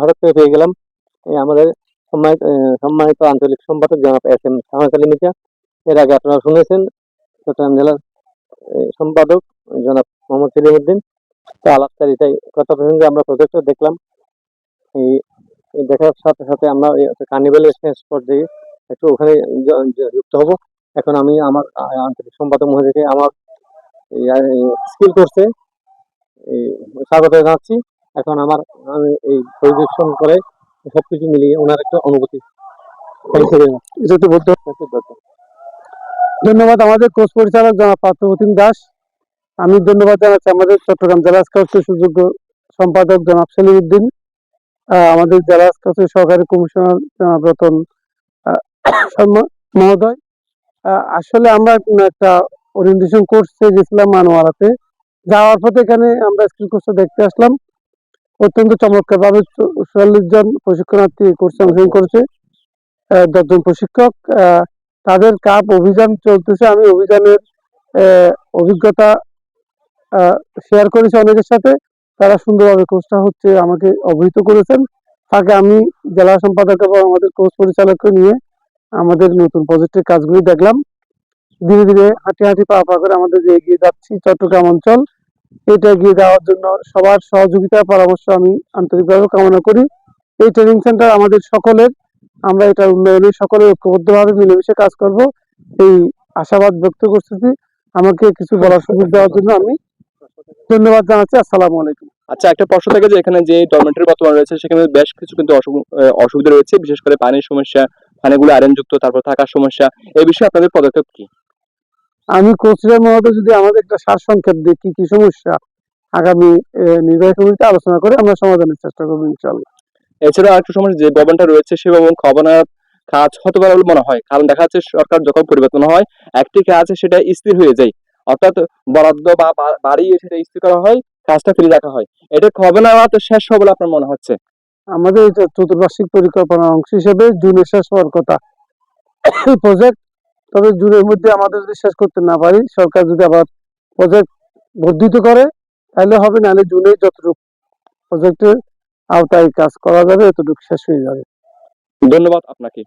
হঠাৎ করে পেয়ে গেলাম আমাদের সম্মানিত আঞ্চলিক সম্পাদক জনাব এস এম সামাদ আলী মির্জা। এর আগে আপনারা শুনেছেন চট্টগ্রাম জেলার সম্পাদক জনাব মোহাম্মদ সেলিমউদ্দিন। তো আলাপচারিতায় কথা প্রসঙ্গে আমরা প্রজেক্টর দেখলাম। এই দেখার সাথে সাথে আমরা কার্নিভ্যালের শেষ পর্যায়ে একটু ওখানে যুক্ত হব। এখন আমি আমার আঞ্চলিক সম্পাদক মহোদয়কে আমার স্কিল কোর্সে স্বাগত জানাচ্ছি। এখন আমি এই পরিদর্শন করে সবকিছু মিলিয়ে ওনার একটা অনুভূতি ধন্যবাদ আমাদের কোর্স পরিচালক জনাব পার্থপ্রতিম দাস। আমি ধন্যবাদ জানাচ্ছি আমাদের চট্টগ্রাম জেলা স্কাউটের সুযোগ্য সম্পাদক জনাব সেলিমউদ্দিন, আমাদের জেলা স্কাউটের সহকারী কমিশনার জনাব রতন মহোদয়। আসলে আমরা একটা ওরিয়েন্টেশন কোর্সে গেছিলাম মানোয়ারাতে। যাওয়ার পথে এখানে আমরা স্কিল কোর্সে দেখতে আসলাম। অত্যন্ত চমৎকার ভাবে ৪৪ জন প্রশিক্ষণার্থী কোর্সে অংশগ্রহণ করেছে, ১০ জন প্রশিক্ষক। তাদের কাপ অভিযান চলতেছে। আমি অভিযানের অভিজ্ঞতা শেয়ার করেছি অনেকের সাথে। তারা সুন্দরভাবে কোর্সটা হচ্ছে আমাকে অবহিত করেছেন। তাকে আমি জেলা সম্পাদক এবং আমাদের কোর্স পরিচালককে নিয়ে আমাদের নতুন প্রজেক্টের কাজগুলি দেখলাম। ধীরে ধীরে হাঁটি হাঁটি পা পা করে আমাদের যে এগিয়ে যাচ্ছি চট্টগ্রাম অঞ্চল, এটা এগিয়ে যাওয়ার জন্য সবার সহযোগিতা পরামর্শ আমি আন্তরিকভাবে কামনা করি। এই ট্রেনিং সেন্টার আমাদের সকলের, আমরা এটা উন্নয়নে সকলে ঐক্যবদ্ধভাবে মিলেমিশে কাজ করব, এই আশাবাদ ব্যক্ত করতেছি। আমাকে কিছু বলার সুযোগ দেওয়ার জন্য আমি ধন্যবাদ জানাচ্ছি। আসসালামু আলাইকুম। আচ্ছা, একটা প্রশ্ন থাকে যে এখানে যে ডরমেটরি বর্তমান রয়েছে সেখানে বেশ কিছু কিন্তু অসুবিধা রয়েছে, বিশেষ করে পানির সমস্যা, পানিগুলো আয়রন যুক্ত, তারপর থাকার সমস্যা। এই বিষয়ে আপনাদের পদক্ষেপ কি? আমি কোচের মহোদয় যদি আমাদের একটা সারসংক্ষেপ দিই কি কি সমস্যা, আগামী নির্বাহী কমিটিতে আলোচনা করে আমরা সমাধানের চেষ্টা করবো ইনশাআল্লাহ। এছাড়া আরেকটা সমস্যা যে ভবনটা রয়েছে সে ভবন খবনার কাজ হতে পারে বলে মনে হয়, কারণ দেখা যাচ্ছে সরকার যখন পরিবর্তন হয় একটি কাজ সেটা স্থির হয়ে যায়, অর্থাৎ বরাদ্দ বা বাড়িয়ে সেটা স্থির করা হয়, কাজটা ফেলে রাখা হয়। এটা খবনার শেষ হবে বলে আপনার মনে হচ্ছে? আমাদের এটা চতুর্বার্ষিক পরিকল্পনার অংশ হিসেবে জুনে শেষ হওয়ার কথা প্রজেক্ট। তবে জুনের মধ্যে আমাদের যদি শেষ করতে না পারি, সরকার যদি আবার প্রজেক্ট বর্ধিত করে তাহলে হবে, নাহলে জুনে যতটুকু প্রজেক্টের আওতায় কাজ করা যাবে এতটুকু শেষ হয়ে যাবে। ধন্যবাদ আপনাকে।